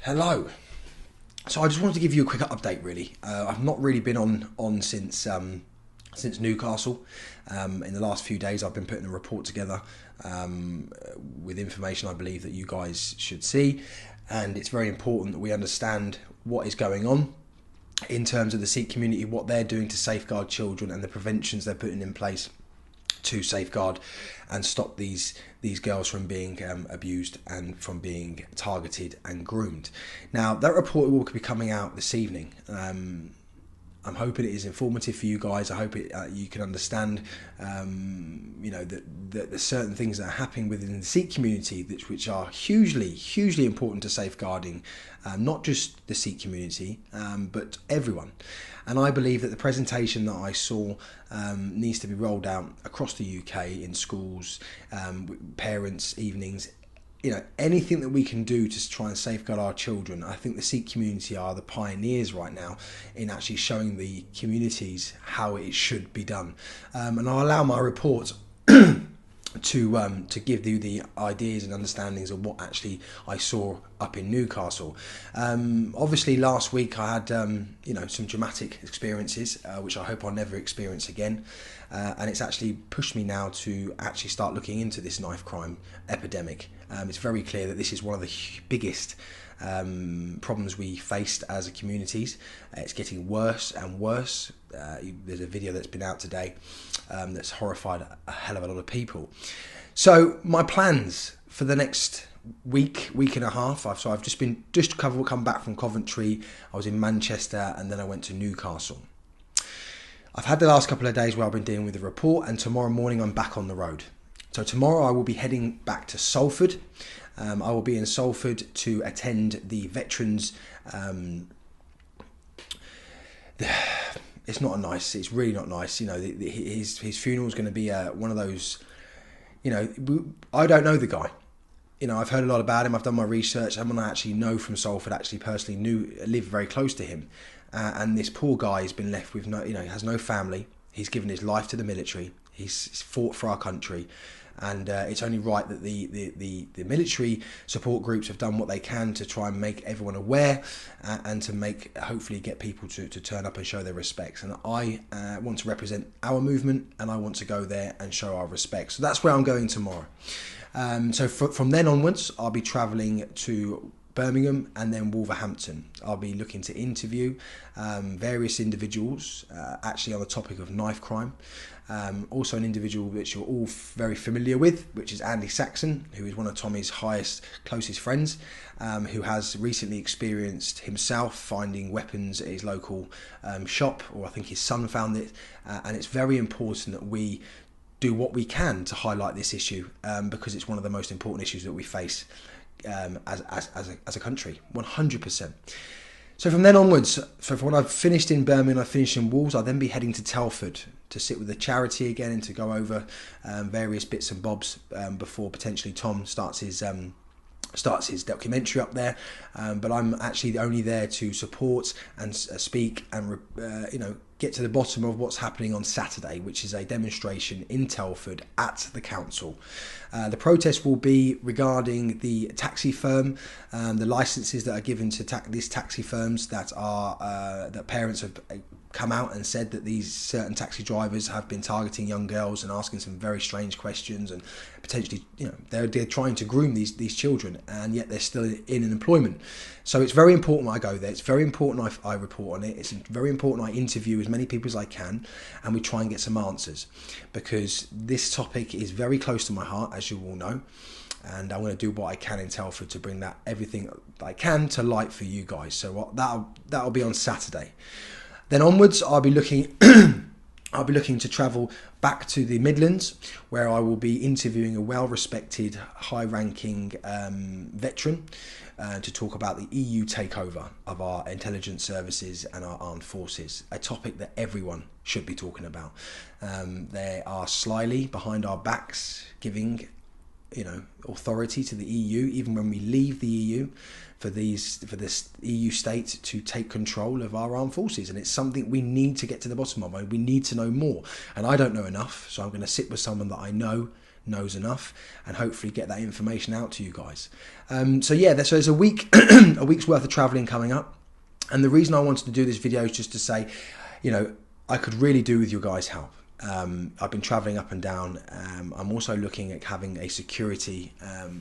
Hello. So I just wanted to give you a quick update. Really, I've not really been on since Newcastle. In the last few days, I've been putting a report together with information I believe that you guys should see, and it's very important that we understand what is going on in terms of the Sikh community, what they're doing to safeguard children, and the preventions they're putting in place to safeguard and stop these girls from being abused and from being targeted and groomed. Now, that report will be coming out this evening. I'm hoping it is informative for you guys. I hope you can understand, that there's certain things that are happening within the Sikh community which are hugely important to safeguarding, not just the Sikh community, but everyone. And I believe that the presentation that I saw needs to be rolled out across the UK in schools, parents' evenings. Anything that we can do to try and safeguard our children. I think the Sikh community are the pioneers right now in actually showing the communities how it should be done. And I'll allow my report to give you the ideas and understandings of what actually I saw up in Newcastle. Obviously, last week I had some dramatic experiences, which I hope I'll never experience again. And it's actually pushed me now to actually start looking into this knife crime epidemic. It's very clear that this is one of the biggest problems we faced as a communities. It's getting worse and worse. There's a video that's been out today that's horrified a hell of a lot of people. So my plans for the next week and a half. I've just come back from Coventry. I was in Manchester and then I went to Newcastle. I've had the last couple of days where I've been dealing with the report, and tomorrow morning I'm back on the road. So tomorrow I will be heading back to Salford. I will be in Salford to attend the veterans. It's really not nice. His funeral is going to be one of those. I don't know the guy. I've heard a lot about him. I've done my research. Someone I actually know from Salford actually personally lived very close to him. And this poor guy has been left with has no family. He's given his life to the military. He's fought for our country. And it's only right that the military support groups have done what they can to try and make everyone aware and to hopefully get people to turn up and show their respects. And I want to represent our movement, and I want to go there and show our respect. So that's where I'm going tomorrow. So from then onwards, I'll be travelling to Birmingham and then Wolverhampton. I'll be looking to interview various individuals actually on the topic of knife crime. Also an individual which you're all very familiar with, which is Andy Saxon, who is one of Tommy's closest friends, who has recently experienced himself finding weapons at his local shop, or I think his son found it. And it's very important that we do what we can to highlight this issue, because it's one of the most important issues that we face as a country, 100%. So from then onwards, when I've finished in Birmingham, I've finished in Wolves, I'll then be heading to Telford to sit with the charity again and to go over various bits and bobs before potentially Tom starts his documentary up there. But I'm actually only there to support and speak and get to the bottom of what's happening on Saturday, which is a demonstration in Telford at the council. The protest will be regarding the taxi firm, the licences that are given to these taxi firms that parents have come out and said that these certain taxi drivers have been targeting young girls and asking some very strange questions, and potentially they're trying to groom these children, and yet they're still in employment. So it's very important I go there. It's very important I report on it. It's very important I interview as many people as I can, and we try and get some answers, because this topic is very close to my heart, as you all know, and I'm going to do what I can in Telford to bring everything I can to light for you guys. So that'll be on Saturday. Then onwards, I'll be looking to travel back to the Midlands, where I will be interviewing a well-respected, high-ranking veteran to talk about the EU takeover of our intelligence services and our armed forces, a topic that everyone should be talking about. They are slyly behind our backs giving authority to the EU, even when we leave the EU, for this EU state to take control of our armed forces. And it's something we need to get to the bottom of. We need to know more, and I don't know enough, so I'm going to sit with someone that I know knows enough, and hopefully get that information out to you guys. So yeah, so there's a week's worth of traveling coming up, and the reason I wanted to do this video is just to say, you know, I could really do with your guys' help. I've been traveling up and down. I'm also looking at having a security,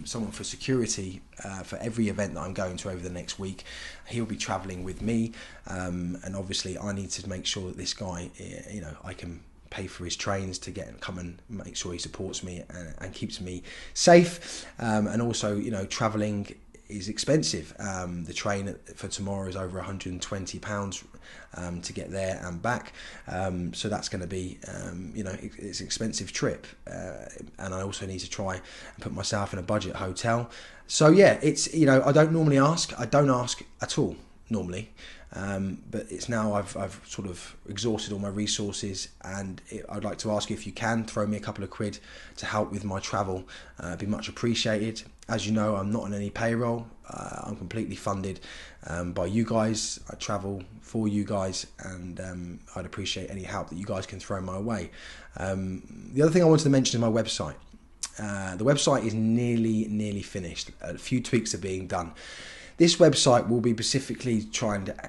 someone for security for every event that I'm going to over the next week. He'll be traveling with me, and obviously I need to make sure that this guy, you know, I can pay for his trains to come and make sure he supports me and keeps me safe. And also, you know, traveling is expensive. The train for tomorrow is over £120 to get there and back, so that's going to be you know, it's an expensive trip, and I also need to try and put myself in a budget hotel. So yeah, it's, you know, I don't ask at all normally, but it's now I've sort of exhausted all my resources, and I'd like to ask you if you can throw me a couple of quid to help with my travel. It'd be much appreciated. As you know, I'm not on any payroll. I'm completely funded by you guys. I travel for you guys, and I'd appreciate any help that you guys can throw my way. The other thing I wanted to mention is my website. The website is nearly finished. A few tweaks are being done. This website will be specifically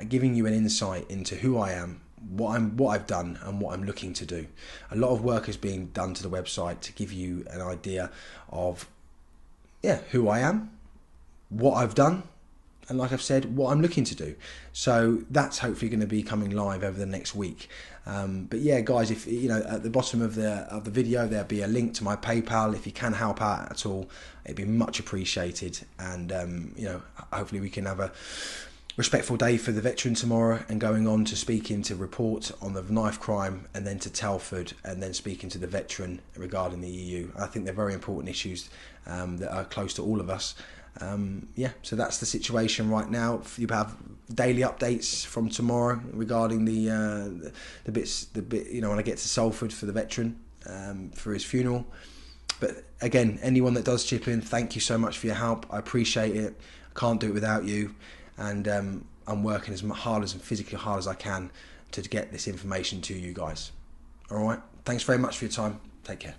giving you an insight into who I am, what I've done, and what I'm looking to do. A lot of work is being done to the website to give you an idea of, yeah, who I am, what I've done, and like I've said, what I'm looking to do. So that's hopefully going to be coming live over the next week. But yeah, guys, if you know, at the bottom of the video there'll be a link to my PayPal. If you can help out at all, it'd be much appreciated. And you know, hopefully we can have a respectful day for the veteran tomorrow, and going on to speaking to report on the knife crime, and then to Telford, and then speaking to the veteran regarding the EU. I think they're very important issues that are close to all of us. Yeah, so that's the situation right now. You have daily updates from tomorrow regarding the bit, you know, when I get to Salford for the veteran, for his funeral. But again, anyone that does chip in, thank you so much for your help. I appreciate it. I can't do it without you, and I'm working as hard and physically hard as I can to get this information to you guys. All right, thanks very much for your time. Take care.